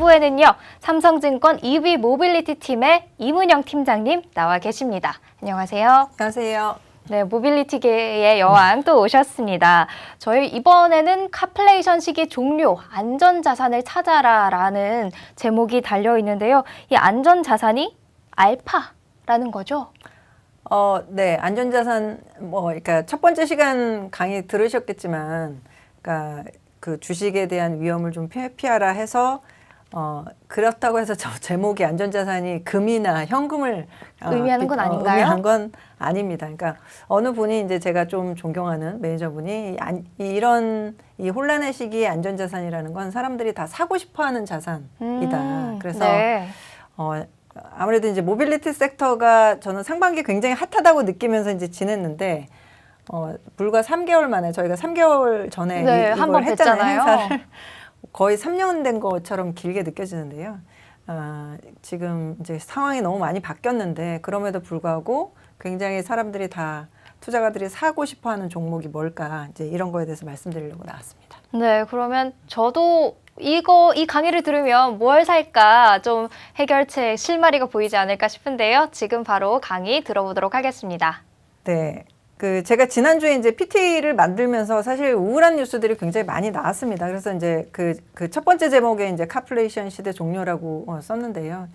2부에는요. 삼성증권 EV 모빌리티 팀의 이문영 팀장님 나와 계십니다. 안녕하세요. 안녕하세요. 네, 모빌리티계의 여왕 또 오셨습니다. 저희 이번에는 카플레이션 시기 종료, 안전자산을 찾아라라는 제목이 달려 있는데요. 이 안전자산이 알파라는 거죠? 네, 안전자산 그러니까 첫 번째 시간 강의 들으셨겠지만, 그러니까 그 주식에 대한 위험을 좀 피하라 해서 그렇다고 해서 저 제목이 안전자산이 금이나 현금을 의미하는 건 아닌가요? 의미한 건 아닙니다. 그러니까 어느 분이 이제 제가 좀 존경하는 매니저분이 이런 이 혼란의 시기에 안전자산이라는 건 사람들이 다 사고 싶어하는 자산이다. 그래서 네. 아무래도 이제 모빌리티 섹터가 저는 상반기 굉장히 핫하다고 느끼면서 이제 지냈는데 불과 3개월 만에 저희가 3개월 전에 네, 이걸 한번 했잖아요. 뵀잖아요. 행사를 거의 3년 된 것처럼 길게 느껴지는데요. 지금 이제 상황이 너무 많이 바뀌었는데 그럼에도 불구하고 굉장히 사람들이 다 투자가들이 사고 싶어하는 종목이 뭘까 이제 이런 거에 대해서 말씀드리려고 나왔습니다. 네, 그러면 저도 이 강의를 들으면 뭘 살까 좀 해결책, 실마리가 보이지 않을까 싶은데요. 지금 바로 강의 들어보도록 하겠습니다. 네. 제가 지난주에 이제 PT를 만들면서 사실 우울한 뉴스들이 굉장히 많이 나왔습니다. 그래서 이제 그 첫 번째 제목에 이제 카플레이션 시대 종료라고 썼는데요.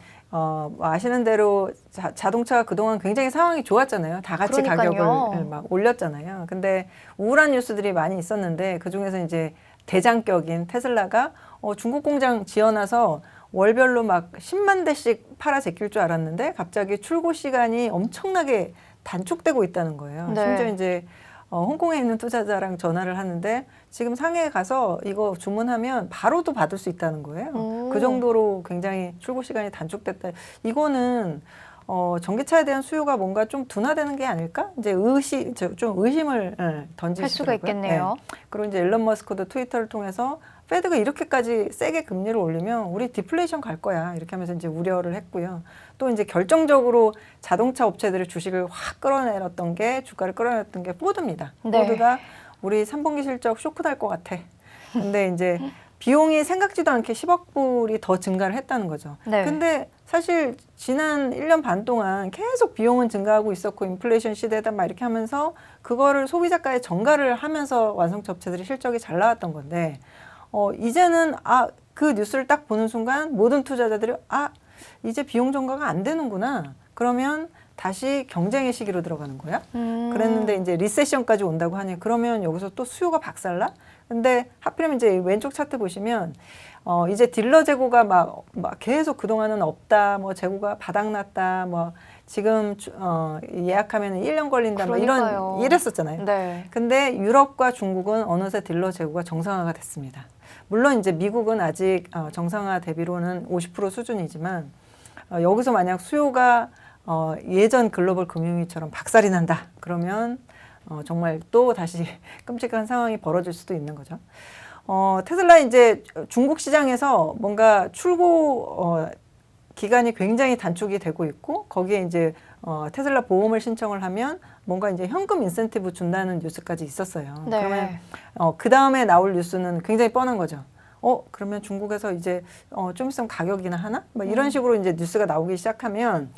아시는 대로 자동차가 그동안 굉장히 상황이 좋았잖아요. 다 같이 그러니까요. 가격을 막 올렸잖아요. 근데 우울한 뉴스들이 많이 있었는데 그중에서 이제 대장격인 테슬라가 중국 공장 지어놔서 월별로 막 10만 대씩 팔아 제낄 줄 알았는데 갑자기 출고 시간이 엄청나게 단축되고 있다는 거예요. 네. 심지어 이제 홍콩에 있는 투자자랑 전화를 하는데 지금 상해에 가서 이거 주문하면 바로도 받을 수 있다는 거예요. 그 정도로 굉장히 출고 시간이 단축됐다. 이거는 전기차에 대한 수요가 뭔가 좀 둔화되는 게 아닐까? 이제 좀 의심을 던지시더라고요. 할 수가 있겠네요. 네. 그리고 이제 일론 머스크도 트위터를 통해서 페드가 이렇게까지 세게 금리를 올리면 우리 디플레이션 갈 거야. 이렇게 하면서 이제 우려를 했고요. 또 이제 결정적으로 자동차 업체들의 주식을 확 끌어내렸던 게 주가를 끌어내렸던 게 포드입니다. 네. 포드가 우리 3분기 실적 쇼크 날 것 같아. 근데 이제 비용이 생각지도 않게 10억 불이 더 증가를 했다는 거죠. 네. 근데 사실 지난 1년 반 동안 계속 비용은 증가하고 있었고 인플레이션 시대다 막 이렇게 하면서 그거를 소비자가에 전가를 하면서 완성차 업체들이 실적이 잘 나왔던 건데 이제는 그 뉴스를 딱 보는 순간 모든 투자자들이 이제 비용 전가가 안 되는구나. 그러면 다시 경쟁의 시기로 들어가는 거야. 그랬는데 이제 리세션까지 온다고 하니 그러면 여기서 또 수요가 박살나? 근데 하필이면 이제 왼쪽 차트 보시면 이제 딜러 재고가 막 계속 그동안은 없다. 뭐 재고가 바닥났다. 뭐 지금 예약하면 1년 걸린다. 뭐 이랬었잖아요. 네. 근데 유럽과 중국은 어느새 딜러 재고가 정상화가 됐습니다. 물론 이제 미국은 아직 정상화 대비로는 50% 수준이지만 여기서 만약 수요가 예전 글로벌 금융위처럼 박살이 난다. 그러면 정말 또 다시 끔찍한 상황이 벌어질 수도 있는 거죠. 테슬라 이제 중국 시장에서 뭔가 출고 기간이 굉장히 단축이 되고 있고 거기에 이제 테슬라 보험을 신청을 하면 뭔가 이제 현금 인센티브 준다는 뉴스까지 있었어요. 네. 그러면 그 다음에 나올 뉴스는 굉장히 뻔한 거죠. 그러면 중국에서 이제 좀 있으면 가격이나 하나? 뭐 이런 식으로 이제 뉴스가 나오기 시작하면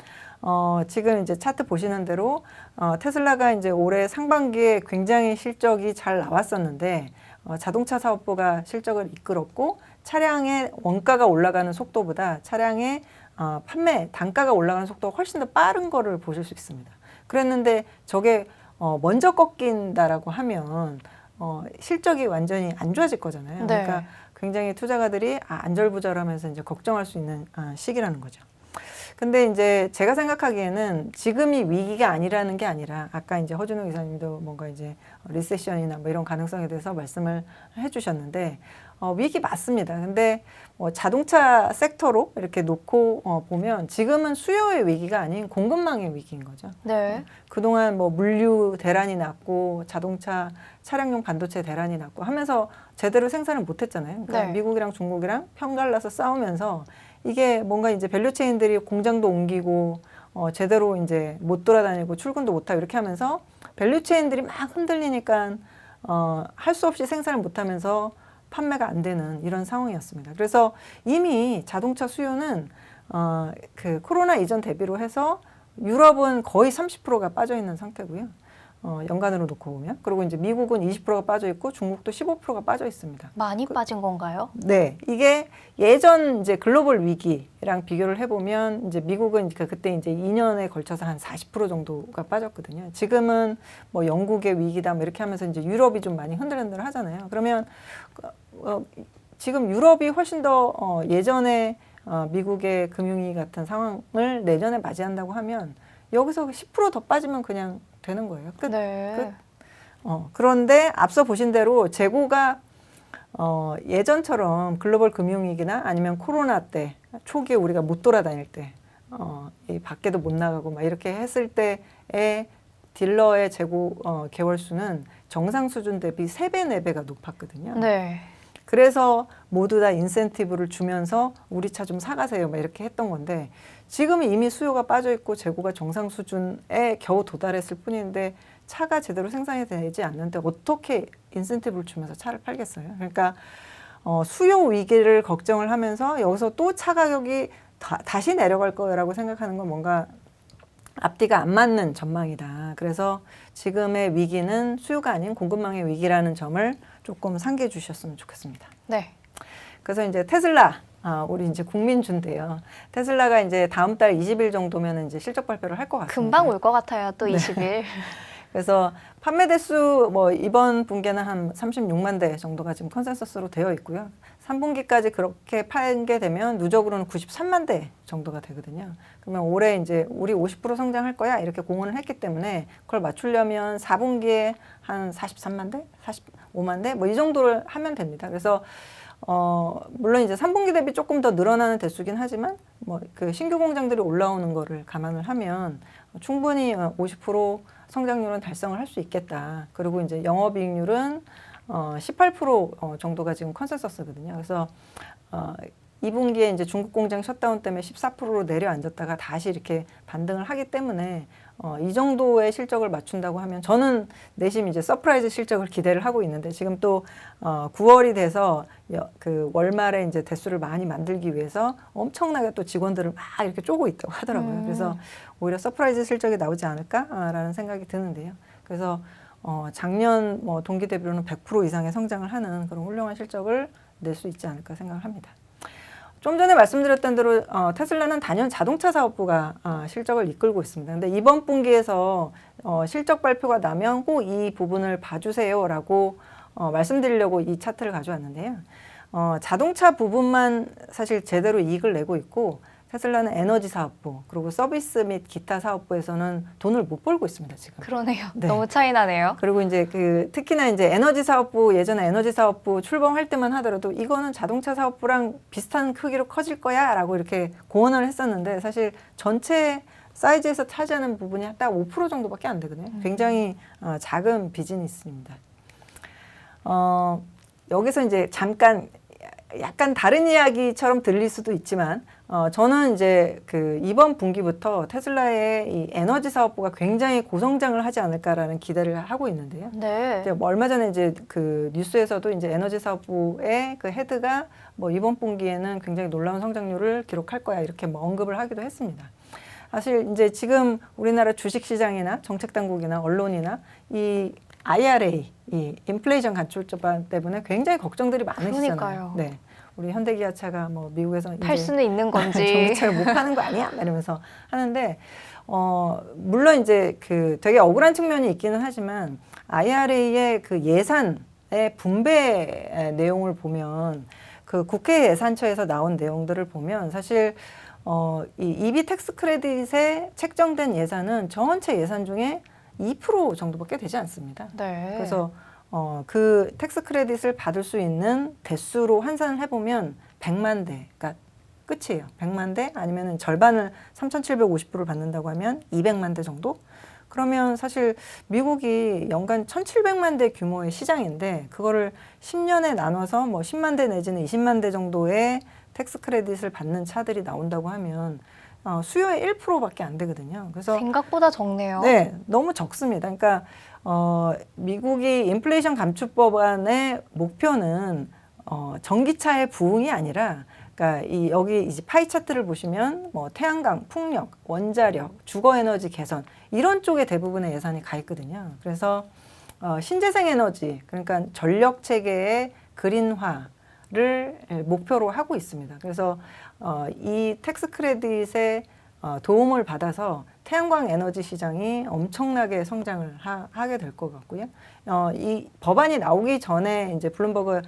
지금 이제 차트 보시는 대로 테슬라가 이제 올해 상반기에 굉장히 실적이 잘 나왔었는데 자동차 사업부가 실적을 이끌었고 차량의 원가가 올라가는 속도보다 차량의 판매 단가가 올라가는 속도가 훨씬 더 빠른 거를 보실 수 있습니다. 그랬는데 저게 먼저 꺾인다라고 하면 실적이 완전히 안 좋아질 거잖아요. 네. 그러니까 굉장히 투자가들이 안절부절하면서 이제 걱정할 수 있는 시기라는 거죠. 근데 이제 제가 생각하기에는 지금이 위기가 아니라는 게 아니라 아까 이제 허준호 기사님도 뭔가 이제 리세션이나 뭐 이런 가능성에 대해서 말씀을 해주셨는데 위기 맞습니다. 근데 자동차 섹터로 이렇게 놓고 보면 지금은 수요의 위기가 아닌 공급망의 위기인 거죠. 네. 그동안 뭐 물류 대란이 났고 자동차 차량용 반도체 대란이 났고 하면서 제대로 생산을 못했잖아요. 그러니까 네. 미국이랑 중국이랑 편갈라서 싸우면서 이게 뭔가 이제 밸류체인들이 공장도 옮기고 제대로 이제 못 돌아다니고 출근도 못하고 이렇게 하면서 밸류체인들이 막 흔들리니까 할 수 없이 생산을 못하면서 판매가 안 되는 이런 상황이었습니다. 그래서 이미 자동차 수요는 그 코로나 이전 대비로 해서 유럽은 거의 30%가 빠져 있는 상태고요. 연간으로 놓고 보면. 그리고 이제 미국은 20%가 빠져 있고 중국도 15%가 빠져 있습니다. 많이 빠진 건가요? 네, 이게 예전 이제 글로벌 위기랑 비교를 해보면 이제 미국은 그때 이제 2년에 걸쳐서 한 40% 정도가 빠졌거든요. 지금은 뭐 영국의 위기다 뭐 이렇게 하면서 이제 유럽이 좀 많이 흔들흔들 하잖아요. 그러면 지금 유럽이 훨씬 더 예전에 미국의 금융위기 같은 상황을 내년에 맞이한다고 하면 여기서 10%더 빠지면 그냥 되는 거예요. 끝. 네. 끝. 그런데 앞서 보신 대로 재고가 예전처럼 글로벌 금융위기나 아니면 코로나 때 초기에 우리가 못 돌아다닐 때 이 밖에도 못 나가고 막 이렇게 했을 때의 딜러의 재고 개월 수는 정상 수준 대비 3배, 4배가 높았거든요. 네. 그래서 모두 다 인센티브를 주면서 우리 차 좀 사가세요 막 이렇게 했던 건데 지금은 이미 수요가 빠져 있고 재고가 정상 수준에 겨우 도달했을 뿐인데 차가 제대로 생산이 되지 않는데 어떻게 인센티브를 주면서 차를 팔겠어요? 그러니까 수요 위기를 걱정을 하면서 여기서 또 차 가격이 다시 내려갈 거라고 생각하는 건 뭔가 앞뒤가 안 맞는 전망이다. 그래서 지금의 위기는 수요가 아닌 공급망의 위기라는 점을 조금 상기해 주셨으면 좋겠습니다. 네. 그래서 이제 테슬라, 우리 이제 국민주인데요. 테슬라가 이제 다음 달 20일 정도면 이제 실적 발표를 할 것 같습니다. 금방 올 것 같아요. 또 네. 20일. 그래서 판매 대수 뭐 이번 분기에는 한 36만 대 정도가 지금 컨센서스로 되어 있고요. 3분기까지 그렇게 팔게 되면 누적으로는 93만 대 정도가 되거든요. 그러면 올해 이제 우리 50% 성장할 거야 이렇게 공언을 했기 때문에 그걸 맞추려면 4분기에 한 43만 대, 45만 대 뭐 이 정도를 하면 됩니다. 그래서 물론 이제 3분기 대비 조금 더 늘어나는 대수긴 하지만 뭐 그 신규 공장들이 올라오는 거를 감안을 하면 충분히 50% 성장률은 달성을 할 수 있겠다. 그리고 이제 영업이익률은 18% 정도가 지금 컨센서스거든요. 그래서 2분기에 이제 중국 공장 셧다운 때문에 14%로 내려앉았다가 다시 이렇게 반등을 하기 때문에 이 정도의 실적을 맞춘다고 하면 저는 내심 이제 서프라이즈 실적을 기대를 하고 있는데 지금 또 9월이 돼서 그 월말에 이제 대수를 많이 만들기 위해서 엄청나게 또 직원들을 막 이렇게 쪼고 있다고 하더라고요. 그래서 오히려 서프라이즈 실적이 나오지 않을까라는 생각이 드는데요. 그래서 작년 뭐 동기 대비로는 100% 이상의 성장을 하는 그런 훌륭한 실적을 낼 수 있지 않을까 생각을 합니다. 좀 전에 말씀드렸던 대로 테슬라는 단연 자동차 사업부가 실적을 이끌고 있습니다. 근데 이번 분기에서 실적 발표가 나면 꼭 이 부분을 봐주세요라고 말씀드리려고 이 차트를 가져왔는데요. 자동차 부분만 사실 제대로 이익을 내고 있고 테슬라는 에너지 사업부 그리고 서비스 및 기타 사업부에서는 돈을 못 벌고 있습니다 지금. 그러네요. 네. 너무 차이 나네요. 그리고 이제 특히나 이제 에너지 사업부 예전에 에너지 사업부 출범할 때만 하더라도 이거는 자동차 사업부랑 비슷한 크기로 커질 거야라고 이렇게 고언을 했었는데 사실 전체 사이즈에서 차지하는 부분이 딱 5% 정도밖에 안 되거든요. 굉장히 작은 비즈니스입니다. 여기서 이제 잠깐 약간 다른 이야기처럼 들릴 수도 있지만 저는 이제 이번 분기부터 테슬라의 이 에너지 사업부가 굉장히 고성장을 하지 않을까라는 기대를 하고 있는데요. 네. 이제 뭐 얼마 전에 이제 뉴스에서도 이제 에너지 사업부의 헤드가 뭐 이번 분기에는 굉장히 놀라운 성장률을 기록할 거야 이렇게 뭐 언급을 하기도 했습니다. 사실 이제 지금 우리나라 주식시장이나 정책당국이나 언론이나 이 IRA, 이 인플레이션 간출법 때문에 굉장히 걱정들이 많으시잖아요. 그러니까요. 네, 우리 현대기아차가 뭐 미국에서 팔 수는 있는 건지. 전기차를 못 파는 거 아니야? 이러면서 하는데 물론 이제 되게 억울한 측면이 있기는 하지만 IRA의 예산의 분배 내용을 보면 국회 예산처에서 나온 내용들을 보면 사실 이 EV 텍스 크레딧에 책정된 예산은 전체 예산 중에 2% 정도밖에 되지 않습니다. 네. 그래서 그 텍스 크레딧을 받을 수 있는 대수로 환산을 해보면 100만 대가 끝이에요. 100만 대 아니면 절반을 3,750불을 받는다고 하면 200만 대 정도? 그러면 사실 미국이 연간 1,700만 대 규모의 시장인데 그거를 10년에 나눠서 뭐 10만 대 내지는 20만 대 정도의 텍스 크레딧을 받는 차들이 나온다고 하면 수요의 1%밖에 안 되거든요. 그래서 생각보다 적네요. 네, 너무 적습니다. 그러니까 미국이 인플레이션 감축법안의 목표는 전기차의 부흥이 아니라 그러니까 여기 이제 파이 차트를 보시면 뭐 태양광, 풍력, 원자력, 주거 에너지 개선 이런 쪽에 대부분의 예산이 가 있거든요. 그래서 신재생 에너지 그러니까 전력 체계의 그린화를 목표로 하고 있습니다. 그래서 이 텍스 크레딧의 도움을 받아서 태양광 에너지 시장이 엄청나게 성장을 하게 될 것 같고요. 이 법안이 나오기 전에 이제 블룸버그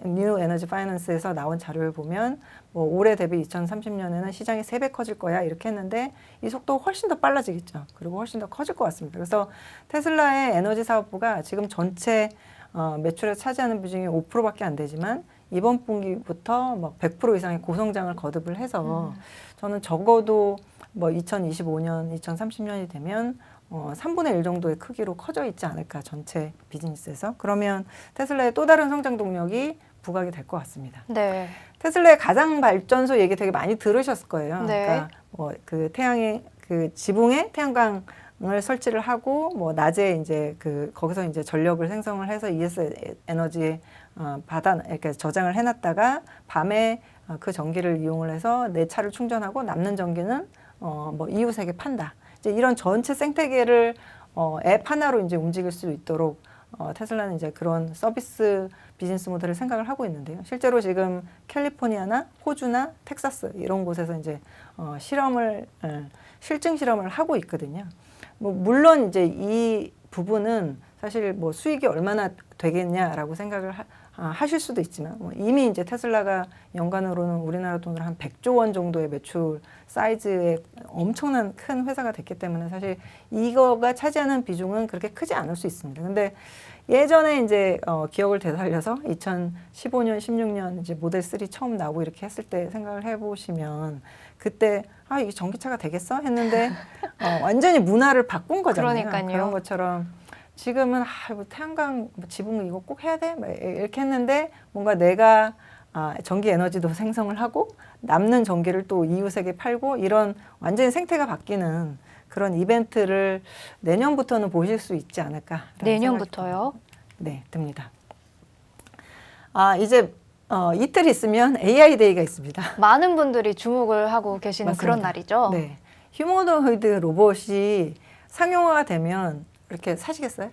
뉴 에너지 파이낸스에서 나온 자료를 보면 뭐 올해 대비 2030년에는 시장이 3배 커질 거야 이렇게 했는데 이 속도가 훨씬 더 빨라지겠죠. 그리고 훨씬 더 커질 것 같습니다. 그래서 테슬라의 에너지 사업부가 지금 전체 매출에 차지하는 비중이 5%밖에 안 되지만 이번 분기부터 뭐 100% 이상의 고성장을 거듭을 해서 저는 적어도 뭐 2025년, 2030년이 되면 3분의 1 정도의 크기로 커져 있지 않을까 전체 비즈니스에서. 그러면 테슬라의 또 다른 성장 동력이 부각이 될 것 같습니다. 네. 테슬라의 가상 발전소 얘기 되게 많이 들으셨을 거예요. 네. 그러니까 뭐 그 태양의 그 지붕에 태양광 을 설치를 하고 뭐 낮에 이제 거기서 이제 전력을 생성을 해서 ES 에너지에 이렇게 저장을 해놨다가 밤에 그 전기를 이용을 해서 내 차를 충전하고 남는 전기는 뭐 이웃에게 판다. 이제 이런 전체 생태계를 앱 하나로 이제 움직일 수 있도록 테슬라는 이제 그런 서비스 비즈니스 모델을 생각을 하고 있는데요. 실제로 지금 캘리포니아나 호주나 텍사스 이런 곳에서 이제 실증 실험을 하고 있거든요. 뭐 물론 이제 이 부분은 사실 뭐 수익이 얼마나 되겠냐라고 생각을 하실 수도 있지만 뭐 이미 이제 테슬라가 연간으로는 우리나라 돈으로 한 100조 원 정도의 매출 사이즈의 엄청난 큰 회사가 됐기 때문에 사실 이거가 차지하는 비중은 그렇게 크지 않을 수 있습니다. 근데 예전에 이제 기억을 되살려서 2015년, 16년 이제 모델 3 처음 나오고 이렇게 했을 때 생각을 해보시면 그때 이게 전기차가 되겠어? 했는데 완전히 문화를 바꾼 거잖아요. 그러니까요. 그런 것처럼 지금은 뭐 태양광 지붕 이거 꼭 해야 돼? 이렇게 했는데 뭔가 내가 전기 에너지도 생성을 하고 남는 전기를 또 이웃에게 팔고 이런 완전히 생태가 바뀌는 그런 이벤트를 내년부터는 보실 수 있지 않을까. 내년부터요? 네, 듭니다. 이제 이틀 있으면 AI 데이가 있습니다. 많은 분들이 주목을 하고 계시는 맞습니다. 그런 날이죠. 네, 휴머노이드 로봇이 상용화가 되면 이렇게 사시겠어요?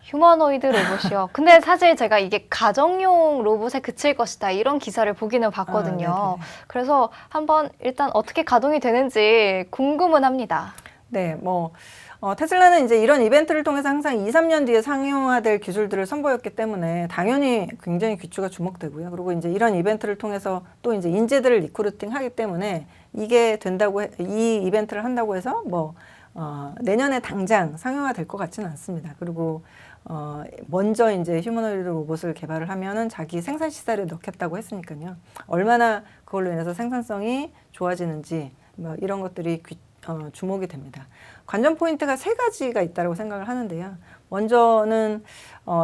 휴머노이드 로봇이요. 근데 사실 제가 이게 가정용 로봇에 그칠 것이다 이런 기사를 보기는 봤거든요. 그래서 한번 일단 어떻게 가동이 되는지 궁금은 합니다. 네, 뭐 테슬라는 이제 이런 이벤트를 통해서 항상 2, 3년 뒤에 상용화될 기술들을 선보였기 때문에 당연히 굉장히 귀추가 주목되고요. 그리고 이제 이런 이벤트를 통해서 또 이제 인재들을 리크루팅하기 때문에 이게 된다고 이 이벤트를 한다고 해서 뭐 내년에 당장 상용화 될 것 같지는 않습니다. 그리고 먼저 이제 휴머노이드 로봇을 개발을 하면은 자기 생산 시설에 넣겠다고 했으니까요. 얼마나 그걸로 인해서 생산성이 좋아지는지 뭐 이런 것들이 주목이 됩니다. 관전 포인트가 3가지가 있다고 생각을 하는데요. 먼저는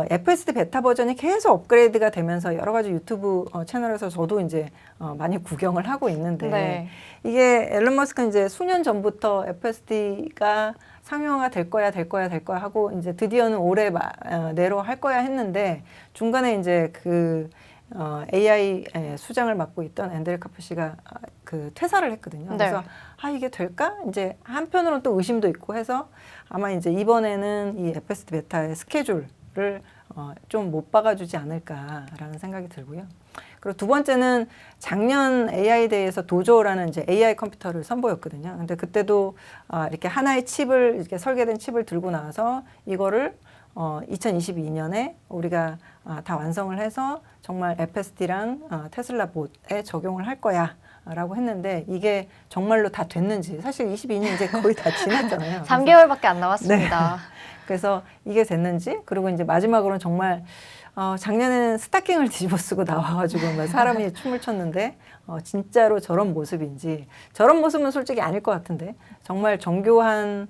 FSD 베타 버전이 계속 업그레이드가 되면서 여러 가지 유튜브 채널에서 저도 이제 많이 구경을 하고 있는데 네. 이게 앨런 머스크는 이제 수년 전부터 FSD가 상용화가 될 거야 하고 이제 드디어는 올해 내로 할 거야 했는데 중간에 이제 AI 수장을 맡고 있던 앤드레 카프시가 퇴사를 했거든요. 네. 그래서 이게 될까? 이제 한편으로는 또 의심도 있고 해서 아마 이제 이번에는 이 FSD 베타의 스케줄을 좀 못 박아주지 않을까라는 생각이 들고요. 그리고 두 번째는 작년 AI 대회에서 도조라는 이제 AI 컴퓨터를 선보였거든요. 근데 그때도 이렇게 하나의 칩을 이렇게 설계된 칩을 들고 나와서 이거를 2022년에 우리가 다 완성을 해서 정말 FSD랑 테슬라 봇에 적용을 할 거야 라고 했는데 이게 정말로 다 됐는지 사실 22년 이제 거의 다 지났잖아요. 3개월밖에 안 남았습니다. 네. 그래서 이게 됐는지 그리고 이제 마지막으로는 정말 작년에는 스타킹을 뒤집어 쓰고 나와가지고 막 사람이 춤을 췄는데 진짜로 저런 모습인지 저런 모습은 솔직히 아닐 것 같은데 정말 정교한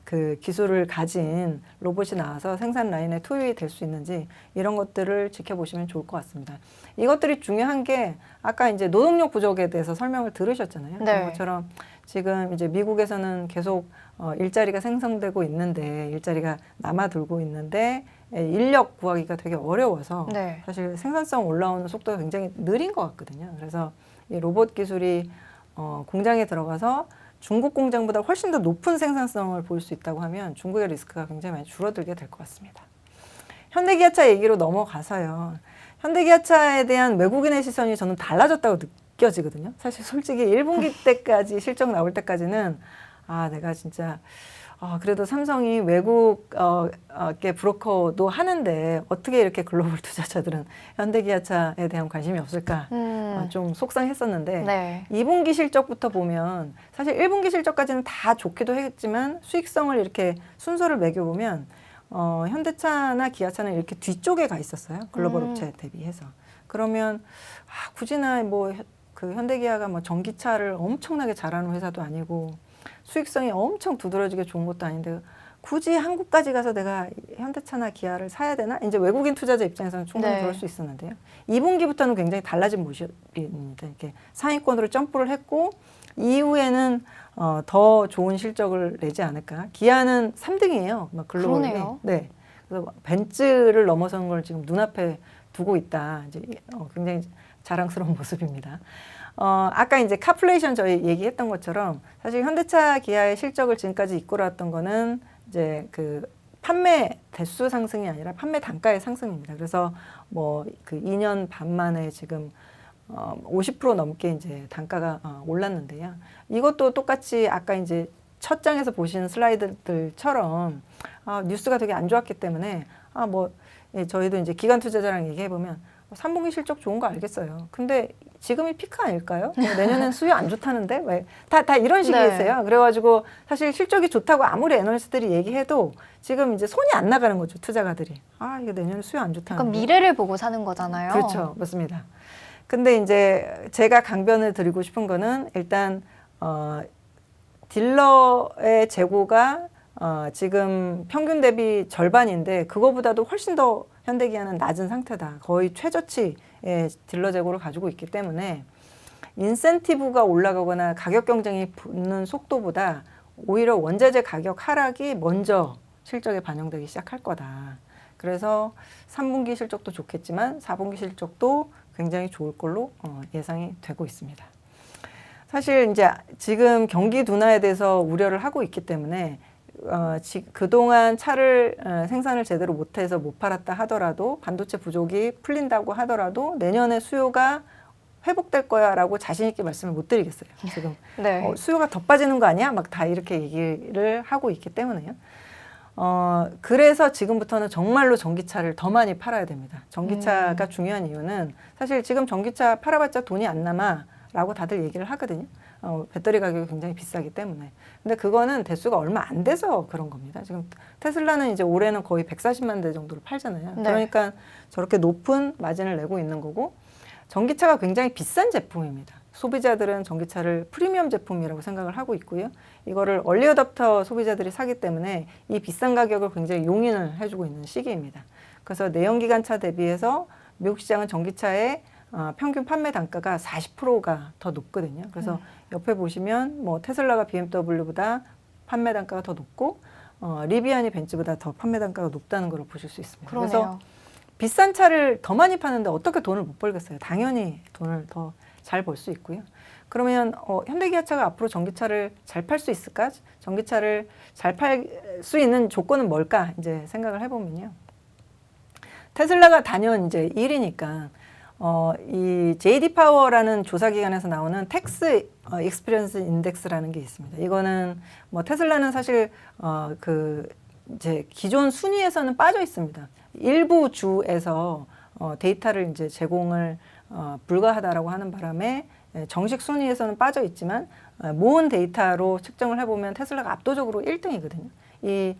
그 기술을 가진 로봇이 나와서 생산 라인에 투입이 될 수 있는지 이런 것들을 지켜보시면 좋을 것 같습니다. 이것들이 중요한 게 아까 이제 노동력 부족에 대해서 설명을 들으셨잖아요. 네. 그런 것처럼 지금 이제 미국에서는 계속 일자리가 생성되고 있는데 일자리가 남아돌고 있는데 인력 구하기가 되게 어려워서 네. 사실 생산성 올라오는 속도가 굉장히 느린 것 같거든요. 그래서 이 로봇 기술이 공장에 들어가서 중국 공장보다 훨씬 더 높은 생산성을 보일 수 있다고 하면 중국의 리스크가 굉장히 많이 줄어들게 될 것 같습니다. 현대기아차 얘기로 넘어가서요. 현대기아차에 대한 외국인의 시선이 저는 달라졌다고 느껴지거든요. 사실 솔직히 1분기 때까지 실적 나올 때까지는 내가 진짜 그래도 삼성이 외국 브로커도 하는데 어떻게 이렇게 글로벌 투자자들은 현대기아차에 대한 관심이 없을까 좀 속상했었는데 네. 2분기 실적부터 보면 사실 1분기 실적까지는 다 좋기도 했지만 수익성을 이렇게 순서를 매겨보면 현대차나 기아차는 이렇게 뒤쪽에 가 있었어요. 글로벌 업체 대비해서. 그러면 굳이나 그 현대기아가 전기차를 엄청나게 잘하는 회사도 아니고 수익성이 엄청 두드러지게 좋은 것도 아닌데 굳이 한국까지 가서 내가 현대차나 기아를 사야 되나? 이제 외국인 투자자 입장에서는 충분히 네. 그럴 수 있었는데요. 2분기부터는 굉장히 달라진 모습입니다. 이렇게 상위권으로 점프를 했고 이후에는 더 좋은 실적을 내지 않을까. 기아는 3등이에요. 글로벌이. 그러네요. 네. 그래서 벤츠를 넘어서는 걸 지금 눈앞에 두고 있다. 이제 굉장히 자랑스러운 모습입니다. 아까 이제 카플레이션 저희 얘기했던 것처럼 사실 현대차 기아의 실적을 지금까지 이끌어왔던 거는 이제 그 판매 대수 상승이 아니라 판매 단가의 상승입니다. 그래서 그 2년 반 만에 지금 50% 넘게 이제 단가가 올랐는데요. 이것도 똑같이 아까 이제 첫 장에서 보신 슬라이드들처럼 뉴스가 되게 안 좋았기 때문에 저희도 이제 기관 투자자랑 얘기해 보면 3분기 실적 좋은 거 알겠어요. 근데 지금이 피크 아닐까요? 내년엔 수요 안 좋다는데 왜? 다 이런 식이었어요. 네. 그래가지고 사실 실적이 좋다고 아무리 애널리스트들이 얘기해도 지금 이제 손이 안 나가는 거죠. 투자가들이. 이거 내년에 수요 안 좋다는데. 그러니까 미래를 보고 사는 거잖아요. 그렇죠. 맞습니다. 근데 이제 제가 강변을 드리고 싶은 거는 일단 딜러의 재고가 지금 평균 대비 절반인데 그거보다도 훨씬 더 현대기아는 낮은 상태다. 거의 최저치의 딜러 재고를 가지고 있기 때문에 인센티브가 올라가거나 가격 경쟁이 붙는 속도보다 오히려 원자재 가격 하락이 먼저 실적에 반영되기 시작할 거다. 그래서 3분기 실적도 좋겠지만 4분기 실적도 굉장히 좋을 걸로 예상이 되고 있습니다. 사실 이제 지금 경기 둔화에 대해서 우려를 하고 있기 때문에 그동안 차를 생산을 제대로 못해서 못 팔았다 하더라도 반도체 부족이 풀린다고 하더라도 내년에 수요가 회복될 거야라고 자신 있게 말씀을 못 드리겠어요. 지금 네. 수요가 더 빠지는 거 아니야? 막 다 이렇게 얘기를 하고 있기 때문에요. 그래서 지금부터는 정말로 전기차를 더 많이 팔아야 됩니다. 전기차가 중요한 이유는 사실 지금 전기차 팔아봤자 돈이 안 남아라고 다들 얘기를 하거든요. 배터리 가격이 굉장히 비싸기 때문에. 근데 그거는 대수가 얼마 안 돼서 그런 겁니다. 지금 테슬라는 이제 올해는 거의 140만 대 정도를 팔잖아요. 네. 그러니까 저렇게 높은 마진을 내고 있는 거고 전기차가 굉장히 비싼 제품입니다. 소비자들은 전기차를 프리미엄 제품이라고 생각을 하고 있고요. 이거를 얼리 어답터 소비자들이 사기 때문에 이 비싼 가격을 굉장히 용인을 해주고 있는 시기입니다. 그래서 내연기관차 대비해서 미국 시장은 전기차의 평균 판매 단가가 40%가 더 높거든요. 그래서 옆에 보시면 테슬라가 BMW보다 판매 단가가 더 높고 리비안이 벤츠보다 더 판매 단가가 높다는 걸 보실 수 있습니다. 그러네요. 그래서 비싼 차를 더 많이 파는데 어떻게 돈을 못 벌겠어요? 당연히 돈을 더 잘 벌 수 있고요. 그러면 현대기아차가 앞으로 전기차를 잘 팔 수 있을까? 전기차를 잘 팔 수 있는 조건은 뭘까? 이제 생각을 해보면요. 테슬라가 단연 이제 1위니까 이 JD 파워라는 조사기관에서 나오는 텍스 익스피리언스 인덱스라는 게 있습니다. 이거는 테슬라는 사실 이제 기존 순위에서는 빠져 있습니다. 일부 주에서 데이터를 이제 제공을 불가하다라고 하는 바람에 정식 순위에서는 빠져 있지만 모은 데이터로 측정을 해보면 테슬라가 압도적으로 1등이거든요. 이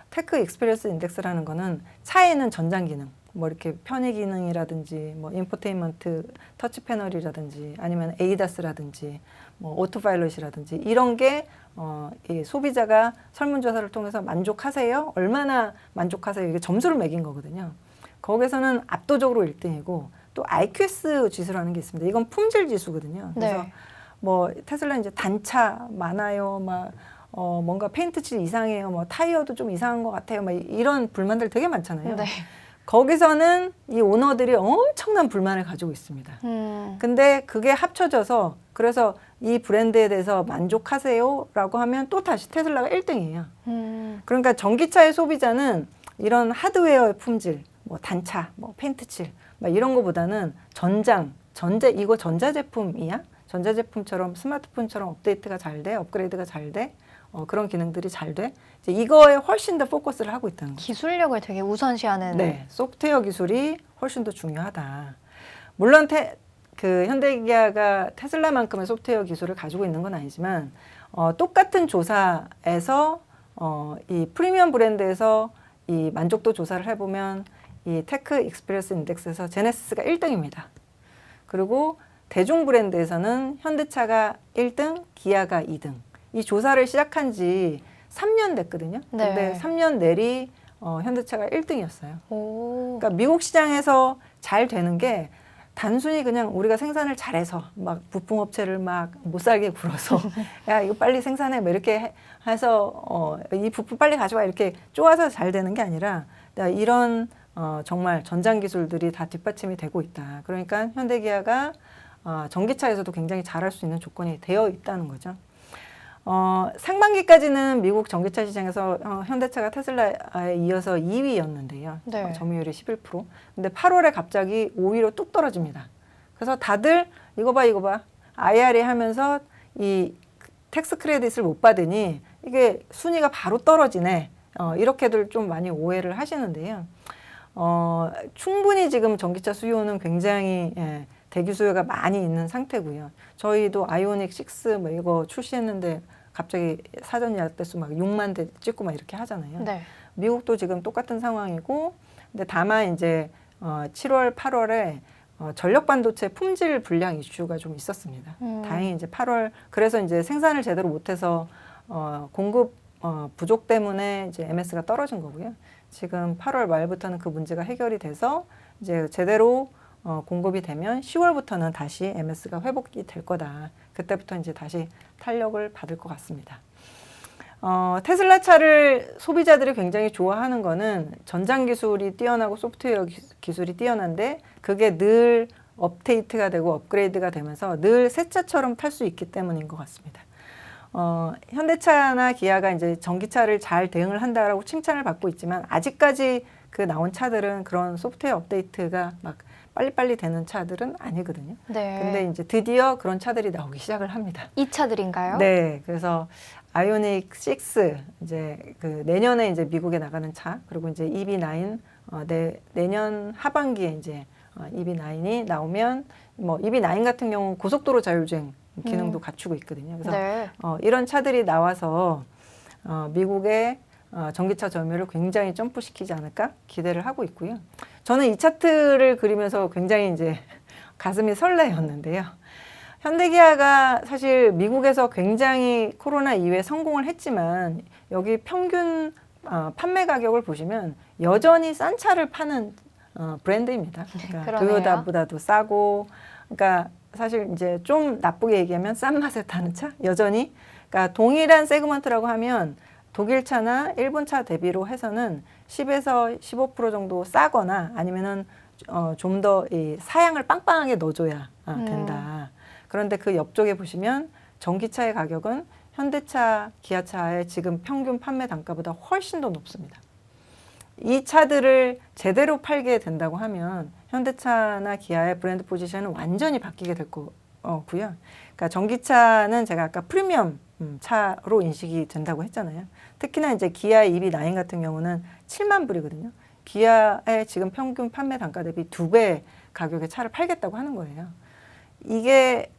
테크 익스피리언스 인덱스라는 거는 차에는 전장 기능, 뭐 이렇게 편의 기능이라든지 뭐 인포테인먼트 터치 패널이라든지 아니면 에이다스라든지 뭐 오토파일럿이라든지 이런 게 이 소비자가 설문조사를 통해서 만족하세요? 얼마나 만족하세요? 이게 점수를 매긴 거거든요. 거기서는 압도적으로 1등이고 또 IQS 지수라는 게 있습니다. 이건 품질 지수거든요. 그래서 네. 뭐 테슬라 이제 단차 많아요, 막 뭔가 페인트 칠 이상해요, 뭐 타이어도 좀 이상한 것 같아요, 막 이런 불만들 되게 많잖아요. 네. 거기서는 이 오너들이 엄청난 불만을 가지고 있습니다. 근데 그게 합쳐져서 그래서 이 브랜드에 대해서 만족하세요라고 하면 또 다시 테슬라가 1등이에요. 그러니까 전기차의 소비자는 이런 하드웨어의 품질, 뭐 단차, 뭐 페인트칠, 막 이런 거보다는 이거 전자제품이야? 전자제품처럼 스마트폰처럼 업데이트가 잘 돼, 업그레이드가 잘 돼, 그런 기능들이 잘 돼. 이제 이거에 훨씬 더 포커스를 하고 있다는 거죠. 기술력을 되게 우선시하는. 네, 소프트웨어 기술이 훨씬 더 중요하다. 물론 현대기아가 테슬라만큼의 소프트웨어 기술을 가지고 있는 건 아니지만 똑같은 조사에서 이 프리미엄 브랜드에서 이 만족도 조사를 해보면 이 테크 익스피리언스 인덱스에서 제네시스가 1등입니다. 그리고 대중 브랜드에서는 현대차가 1등, 기아가 2등. 이 조사를 시작한 지 3년 됐거든요. 근데 네. 3년 내리 현대차가 1등이었어요. 오. 그러니까 미국 시장에서 잘 되는 게 단순히 그냥 우리가 생산을 잘해서 막 부품업체를 막 못 살게 굴어서 야 이거 빨리 생산해 뭐 이렇게 해서 이 부품 빨리 가져와 이렇게 쪼아서 잘 되는 게 아니라 이런 정말 전장 기술들이 다 뒷받침이 되고 있다. 그러니까 현대기아가 전기차에서도 굉장히 잘할 수 있는 조건이 되어 있다는 거죠. 상반기까지는 미국 전기차 시장에서 현대차가 테슬라에 이어서 2위였는데요. 네. 점유율이 11%. 근데 8월에 갑자기 5위로 뚝 떨어집니다. 그래서 다들 이거 봐. IRA 하면서 이 텍스 크레딧을 못 받으니 이게 순위가 바로 떨어지네. 이렇게들 좀 많이 오해를 하시는데요. 충분히 지금 전기차 수요는 굉장히 대기 수요가 많이 있는 상태고요. 저희도 아이오닉 6 뭐 이거 출시했는데 갑자기 사전 예약 대수 막 6만 대 찍고 막 이렇게 하잖아요. 네. 미국도 지금 똑같은 상황이고, 근데 다만 이제 7월, 8월에 전력 반도체 품질 불량 이슈가 좀 있었습니다. 다행히 이제 8월 그래서 이제 생산을 제대로 못해서 공급 부족 때문에 이제 MS가 떨어진 거고요. 지금 8월 말부터는 그 문제가 해결이 돼서 이제 제대로 공급이 되면 10월부터는 다시 MS가 회복이 될 거다. 그때부터 이제 다시 탄력을 받을 것 같습니다. 테슬라 차를 소비자들이 굉장히 좋아하는 거는 전장 기술이 뛰어나고 소프트웨어 기술이 뛰어난데 그게 늘 업데이트가 되고 업그레이드가 되면서 늘 새 차처럼 탈 수 있기 때문인 것 같습니다. 현대차나 기아가 이제 전기차를 잘 대응을 한다라고 칭찬을 받고 있지만 아직까지 그 나온 차들은 그런 소프트웨어 업데이트가 막 빨리빨리 되는 차들은 아니거든요. 네. 근데 이제 드디어 그런 차들이 나오기 시작을 합니다. 이 차들인가요? 네, 그래서 아이오닉 6 이제 그 내년에 이제 미국에 나가는 차 그리고 이제 EV9 내년 하반기에 이제 EV9이 나오면 뭐 EV9 같은 경우는 고속도로 자율주행 기능도 갖추고 있거든요. 그래서 네. 이런 차들이 나와서 미국의 전기차 점유율을 굉장히 점프시키지 않을까 기대를 하고 있고요. 저는 이 차트를 그리면서 굉장히 이제 가슴이 설레었는데요. 현대기아가 사실 미국에서 굉장히 코로나 이후에 성공을 했지만 여기 평균 판매 가격을 보시면 여전히 싼 차를 파는 브랜드입니다. 그러니까 그러네요. 도요타보다도 싸고, 그러니까 사실 이제 좀 나쁘게 얘기하면 싼 맛에 타는 차 여전히. 그러니까 동일한 세그먼트라고 하면 독일 차나 일본 차 대비로 해서는 10에서 15% 정도 싸거나 아니면은 좀 더 이 사양을 빵빵하게 넣어줘야 된다. 그런데 그 옆쪽에 보시면 전기차의 가격은 현대차, 기아차의 지금 평균 판매 단가보다 훨씬 더 높습니다. 이 차들을 제대로 팔게 된다고 하면 현대차나 기아의 브랜드 포지션은 완전히 바뀌게 될 거고요. 그러니까 전기차는 제가 아까 프리미엄 차로 인식이 된다고 했잖아요. 특히나 이제 기아 EV9 같은 경우는 7만 불이거든요. 기아의 지금 평균 판매 단가 대비 2배 가격의 차를 팔겠다고 하는 거예요. 이게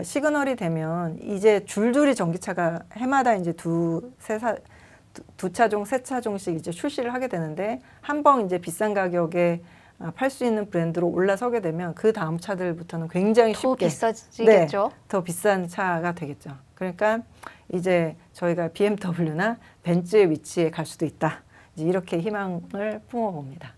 시그널이 되면 이제 줄줄이 전기차가 해마다 이제 두 차종, 세 차종씩 이제 출시를 하게 되는데 한 번 이제 비싼 가격에 팔 수 있는 브랜드로 올라서게 되면 그 다음 차들부터는 굉장히 더 쉽게 비싸지겠죠. 더 비싼 차가 되겠죠. 그러니까 이제 저희가 BMW나 벤츠의 위치에 갈 수도 있다. 이제 이렇게 희망을 품어봅니다.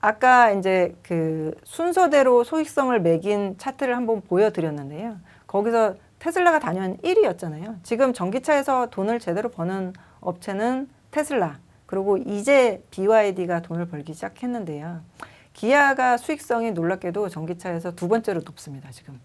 아까 이제 그 순서대로 소익성을 매긴 차트를 한번 보여드렸는데요. 거기서 테슬라가 단연 1위였잖아요. 지금 전기차에서 돈을 제대로 버는 업체는 테슬라, 그리고 이제 BYD가 돈을 벌기 시작했는데요. 기아가 수익성이 놀랍게도 전기차에서 두 번째로 높습니다. 지금.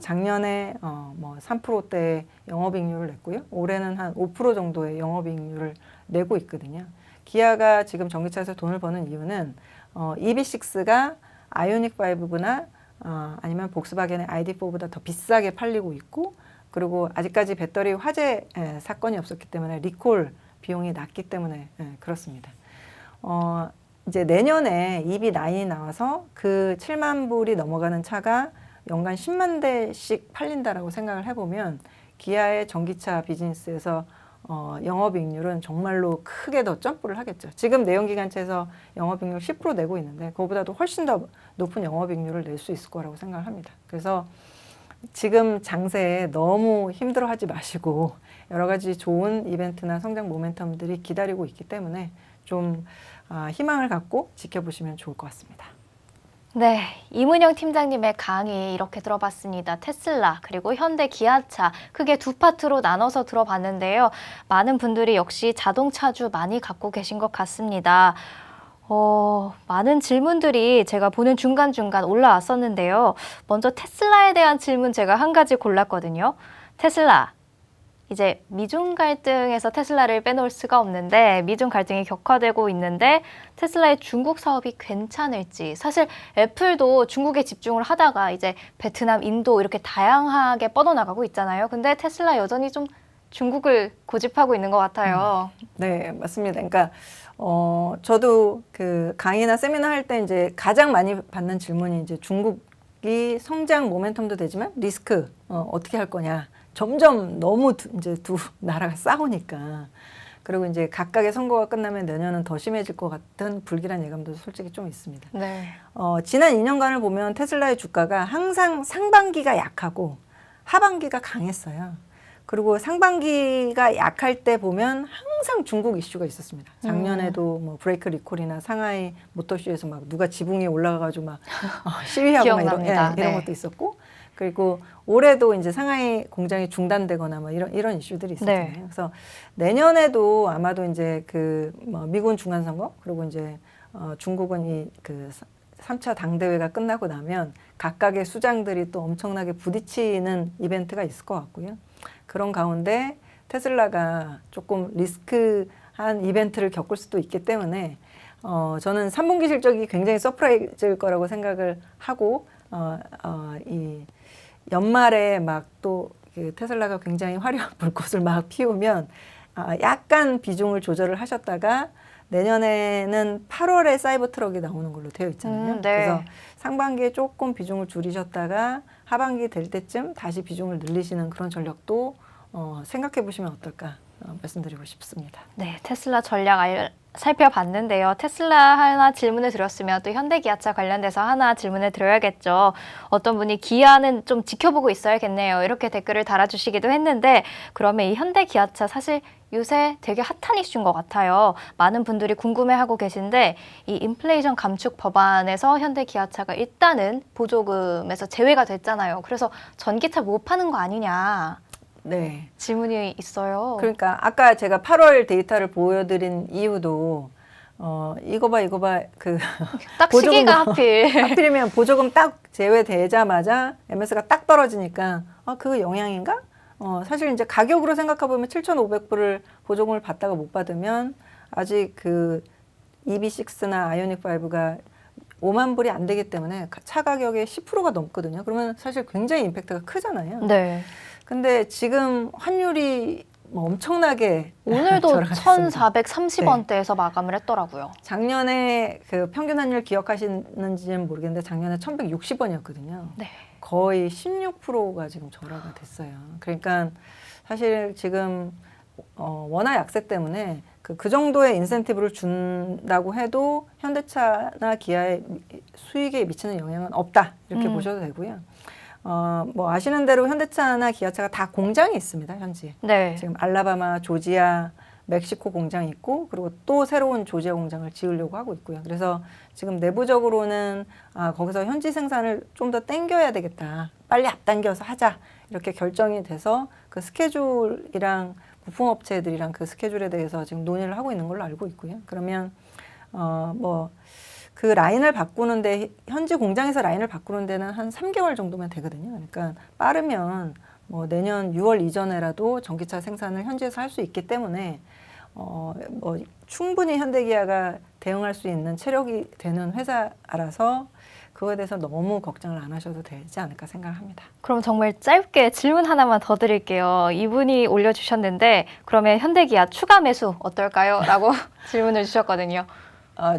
작년에 뭐 3%대의 영업이익률을 냈고요. 올해는 한 5% 정도의 영업이익률을 내고 있거든요. 기아가 지금 전기차에서 돈을 버는 이유는 EV6가 아이오닉 5나 아니면 복스바겐의 ID4보다 더 비싸게 팔리고 있고, 그리고 아직까지 배터리 화재 사건이 없었기 때문에 리콜 비용이 낮기 때문에 그렇습니다. 이제 내년에 EV9이 나와서 그 7만 불이 넘어가는 차가 연간 10만 대씩 팔린다라고 생각을 해보면 기아의 전기차 비즈니스에서 영업이익률은 정말로 크게 더 점프를 하겠죠. 지금 내연기관차에서 영업이익률 10% 내고 있는데 그거보다도 훨씬 더 높은 영업이익률을 낼 수 있을 거라고 생각을 합니다. 그래서 지금 장세에 너무 힘들어하지 마시고 여러 가지 좋은 이벤트나 성장 모멘텀들이 기다리고 있기 때문에 좀 희망을 갖고 지켜보시면 좋을 것 같습니다. 네, 이문영 팀장님의 강의 이렇게 들어봤습니다. 테슬라 그리고 현대 기아차 크게 두 파트로 나눠서 들어봤는데요. 많은 분들이 역시 자동차주 많이 갖고 계신 것 같습니다. 많은 질문들이 제가 보는 중간중간 올라왔었는데요. 먼저 테슬라에 대한 질문 제가 한 가지 골랐거든요. 테슬라. 이제 미중 갈등에서 테슬라를 빼놓을 수가 없는데 미중 갈등이 격화되고 있는데 테슬라의 중국 사업이 괜찮을지, 사실 애플도 중국에 집중을 하다가 이제 베트남, 인도 이렇게 다양하게 뻗어나가고 있잖아요. 근데 테슬라 여전히 좀 중국을 고집하고 있는 것 같아요. 네, 맞습니다. 그러니까 저도 그 강의나 세미나 할 때 이제 가장 많이 받는 질문이 이제 중국이 성장 모멘텀도 되지만 리스크 어떻게 할 거냐. 점점 너무 이제 두 나라가 싸우니까, 그리고 이제 각각의 선거가 끝나면 내년은 더 심해질 것 같은 불길한 예감도 솔직히 좀 있습니다. 네. 지난 2년간을 보면 테슬라의 주가가 항상 상반기가 약하고 하반기가 강했어요. 그리고 상반기가 약할 때 보면 항상 중국 이슈가 있었습니다. 작년에도 뭐 브레이크 리콜이나 상하이 모터쇼에서 막 누가 지붕 위에 올라가가지고 막 시위하고 막 이런 네. 것도 있었고, 그리고 올해도 이제 상하이 공장이 중단되거나 뭐 이런 이슈들이 있었잖아요. 네. 그래서 내년에도 아마도 이제 그 뭐 미군 중간 선거, 그리고 이제 중국은 이 그 3차 당대회가 끝나고 나면 각각의 수장들이 또 엄청나게 부딪히는 이벤트가 있을 것 같고요. 그런 가운데 테슬라가 조금 리스크한 이벤트를 겪을 수도 있기 때문에 저는 3분기 실적이 굉장히 서프라이즈일 거라고 생각을 하고 이 연말에 막 또 테슬라가 굉장히 화려한 불꽃을 막 피우면 약간 비중을 조절을 하셨다가 내년에는 8월에 사이버 트럭이 나오는 걸로 되어 있잖아요. 네. 그래서 상반기에 조금 비중을 줄이셨다가 하반기 될 때쯤 다시 비중을 늘리시는 그런 전략도 생각해 보시면 어떨까 말씀드리고 싶습니다. 네, 테슬라 전략 살펴봤는데요. 테슬라 하나 질문을 드렸으면 또 현대기아차 관련돼서 하나 질문을 드려야겠죠. 어떤 분이 기아는 좀 지켜보고 있어야겠네요. 이렇게 댓글을 달아주시기도 했는데, 그러면 이 현대기아차 사실 요새 되게 핫한 이슈인 것 같아요. 많은 분들이 궁금해하고 계신데 이 인플레이션 감축 법안에서 현대기아차가 일단은 보조금에서 제외가 됐잖아요. 그래서 전기차 못 파는 거 아니냐. 네. 질문이 있어요. 그러니까 아까 제가 8월 데이터를 보여드린 이유도 이거 봐 그 딱 시기가 하필. 하필이면 보조금 딱 제외되자마자 MS가 딱 떨어지니까 그 영향인가? 사실 이제 가격으로 생각해 보면 7,500불을 보조금을 받다가 못 받으면 아직 그 EV6나 아이오닉 5가 5만 불이 안 되기 때문에 차 가격의 10%가 넘거든요. 그러면 사실 굉장히 임팩트가 크잖아요. 네. 근데 지금 환율이 뭐 엄청나게 오늘도 절하겠습니다. 1,430원대에서 마감을 했더라고요. 작년에 그 평균 환율 기억하시는지는 모르겠는데 작년에 1,160원이었거든요. 네. 거의 16%가 지금 절하가 됐어요. 그러니까 사실 지금 원화 약세 때문에 그 정도의 인센티브를 준다고 해도 현대차나 기아의 수익에 미치는 영향은 없다 이렇게 보셔도 되고요. 뭐 아시는 대로 현대차나 기아차가 다 공장이 있습니다. 현지. 네. 지금 알라바마, 조지아, 멕시코 공장이 있고 그리고 또 새로운 조지아 공장을 지으려고 하고 있고요. 그래서 지금 내부적으로는 거기서 현지 생산을 좀 더 땡겨야 되겠다. 빨리 앞당겨서 하자. 이렇게 결정이 돼서 그 스케줄이랑 부품업체들이랑 그 스케줄에 대해서 지금 논의를 하고 있는 걸로 알고 있고요. 그러면 뭐 그 라인을 바꾸는데 현지 공장에서 라인을 바꾸는 데는 한 3개월 정도면 되거든요. 그러니까 빠르면 뭐 내년 6월 이전에라도 전기차 생산을 현지에서 할 수 있기 때문에 뭐 충분히 현대기아가 대응할 수 있는 체력이 되는 회사라서 그거에 대해서 너무 걱정을 안 하셔도 되지 않을까 생각합니다. 그럼 정말 짧게 질문 하나만 더 드릴게요. 이분이 올려주셨는데 그러면 현대기아 추가 매수 어떨까요? 라고 질문을 주셨거든요.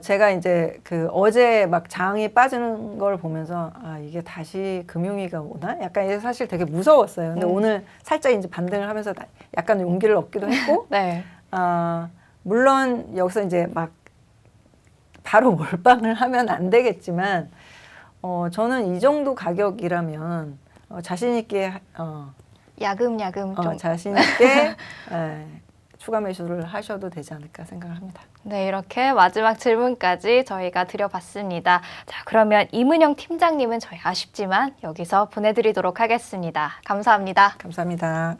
제가 이제 그 어제 막 장이 빠지는 걸 보면서 이게 다시 금융위기가 오나? 약간 이게 사실 되게 무서웠어요. 근데 오늘 살짝 이제 반등을 하면서 약간 용기를 얻기도 했고, 네. 물론 여기서 이제 막 바로 몰빵을 하면 안 되겠지만, 저는 이 정도 가격이라면 자신 있게 야금야금 좀. 자신 있게 추가 매수를 하셔도 되지 않을까 생각을 합니다. 네, 이렇게 마지막 질문까지 저희가 드려봤습니다. 자, 그러면 이문영 팀장님은 저희 아쉽지만 여기서 보내드리도록 하겠습니다. 감사합니다. 감사합니다.